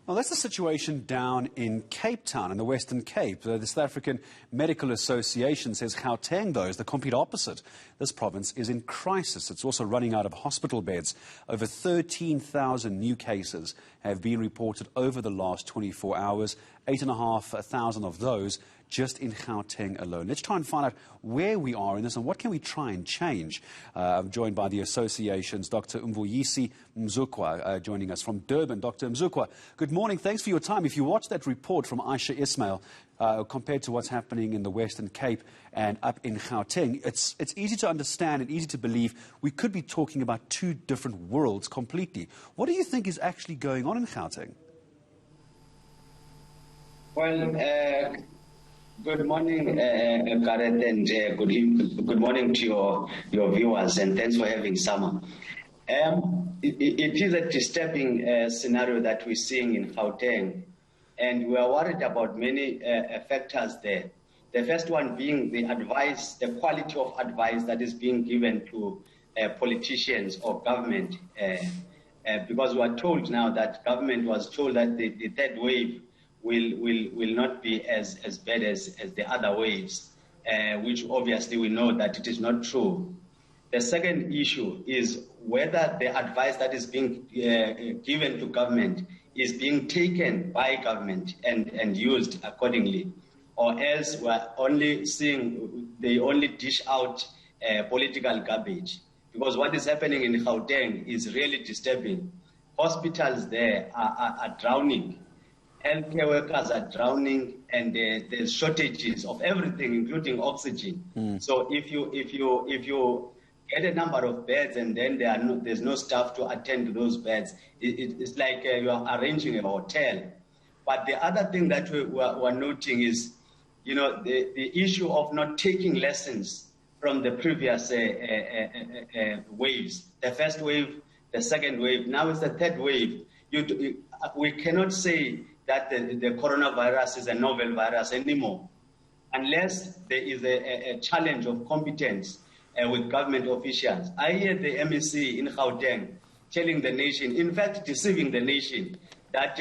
Well, that's the situation down in Cape Town, in the Western Cape. The South African Medical Association says Gauteng, though, is the complete opposite. This province is in crisis. It's also running out of hospital beds. Over 13,000 new cases have been reported over the last 24 hours, 8,500 of those just in Gauteng alone. Let's try and find out where we are in this and what can we try and change. I'm joined by the association's Dr. Mvuyisi Mzukwa, joining us from Durban. Dr. Mzukwa, good morning. Thanks for your time. If you watch that report from Aisha Ismail compared to what's happening in the Western Cape and up in Gauteng, it's easy to understand and easy to believe we could be talking about two different worlds completely. What do you think is actually going on in Gauteng? Well, good morning, Gareth, and good morning to your viewers, and thanks for having Summer. It is a disturbing scenario that we're seeing in Gauteng, and we are worried about many factors there. The first one being the advice, the quality of advice that is being given to politicians or government, because we are told now that government was told that the third wave will not be as bad as the other waves, which obviously we know that it is not true. The second issue is whether the advice that is being given to government is being taken by government and used accordingly, or else we're only seeing they only dish out political garbage. Because what is happening in Gauteng is really disturbing. Hospitals there are drowning. Healthcare workers are drowning, and there's shortages of everything, including oxygen. So if you get a number of beds and then there's no staff to attend to those beds, it's like you are arranging a hotel. But the other thing that we're noting is, you know, the issue of not taking lessons from the previous waves. The first wave, the second wave, now it's the third wave. We cannot say that the coronavirus is a novel virus anymore, unless there is a challenge of competence with government officials. I hear the MEC in Gauteng telling the nation, in fact deceiving the nation, that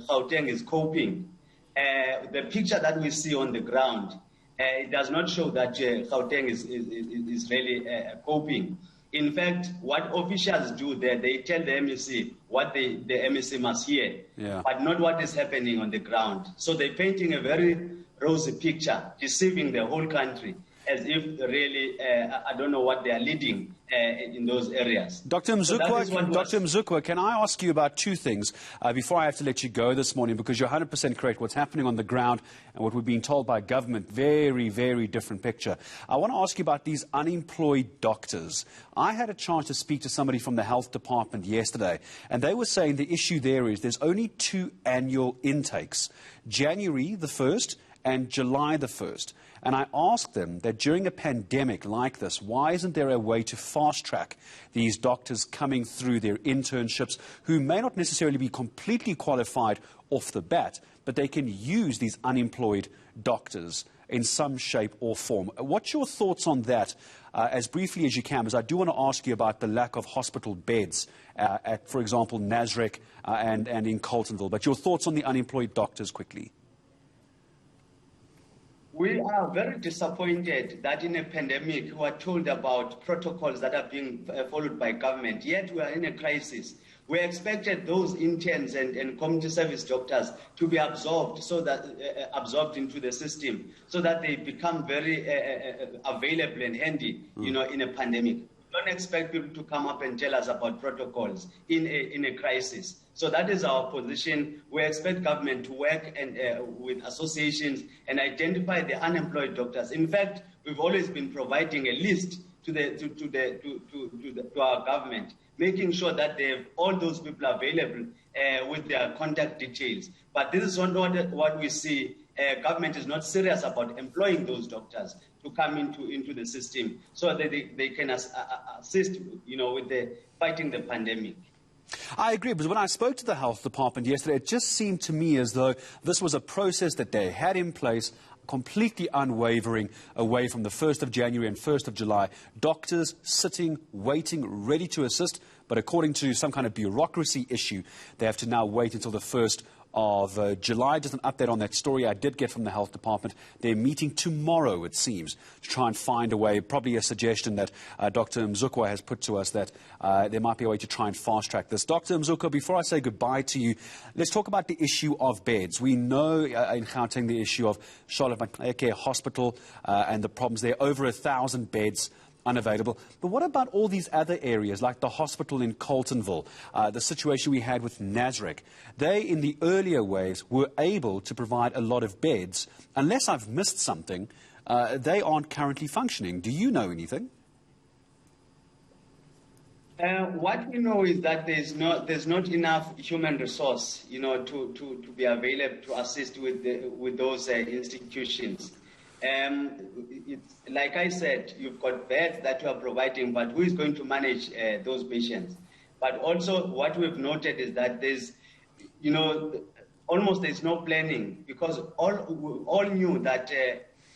Gauteng is coping. The picture that we see on the ground, it does not show that Gauteng is really coping. In fact, what officials do there, they tell the MEC what the MEC must hear, but not what is happening on the ground. So they're painting a very rosy picture, deceiving the whole country, as if really, I don't know what they are leading in those areas. Dr. Mzukwa, can I ask you about two things before I have to let you go this morning, because you're 100% correct. What's happening on the ground and what we're being told by government, very, very different picture. I want to ask you about these unemployed doctors. I had a chance to speak to somebody from the health department yesterday, and they were saying the issue there is there's only 2 annual intakes, January the 1st and July the 1st. And I asked them that during a pandemic like this, why isn't there a way to fast-track these doctors coming through their internships who may not necessarily be completely qualified off the bat, but they can use these unemployed doctors in some shape or form. What's your thoughts on that, as briefly as you can, because I do want to ask you about the lack of hospital beds at, for example, Nasrec and in Carletonville. But your thoughts on the unemployed doctors quickly. We are very disappointed that in a pandemic we are told about protocols that are being followed by government, yet we are in a crisis. We expected those interns and community service doctors to be absorbed into the system so that they become very available and handy, you know, in a pandemic. Don't expect people to come up and tell us about protocols in a crisis. So that is our position. We expect government to work with associations and identify the unemployed doctors. In fact, we've always been providing a list to our government, making sure that they have all those people available with their contact details. But this is not what we see. Government is not serious about employing those doctors to come into the system so that they can assist, you know, with fighting the pandemic. I agree, because when I spoke to the health department yesterday, it just seemed to me as though this was a process that they had in place, completely unwavering, away from the 1st of January and 1st of July. Doctors sitting, waiting, ready to assist, but according to some kind of bureaucracy issue, they have to now wait until the 1st of July. Just an update on that story I did get from the Health Department. They're meeting tomorrow, it seems, to try and find a way, probably a suggestion that Dr. Mzukwa has put to us, that there might be a way to try and fast-track this. Dr. Mzukwa, before I say goodbye to you, let's talk about the issue of beds. We know in Gauteng the issue of Charlotte Maxeke Hospital and the problems there, over 1,000 beds unavailable. But what about all these other areas, like the hospital in Coltonville, the situation we had with Nasrec? They, in the earlier waves, were able to provide a lot of beds. Unless I've missed something, they aren't currently functioning. Do you know anything? What we know is that there's not enough human resource, to be available to assist with those institutions. It's, like I said, you've got beds that you are providing, but who is going to manage those patients? But also what we've noted is that there's, almost there's no planning, because all knew that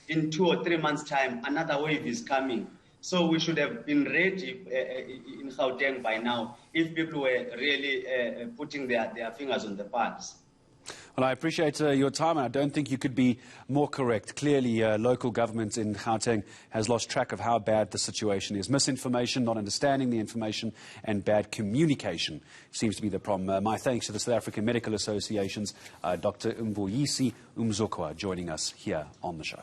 in 2 or 3 months' time, another wave is coming. So we should have been ready in Gauteng by now if people were really putting their fingers on the pulse. Well, I appreciate your time, and I don't think you could be more correct. Clearly, local government in Gauteng has lost track of how bad the situation is. Misinformation, not understanding the information, and bad communication seems to be the problem. My thanks to the South African Medical Association's Dr. Mvuyisi Mzukwa joining us here on the show.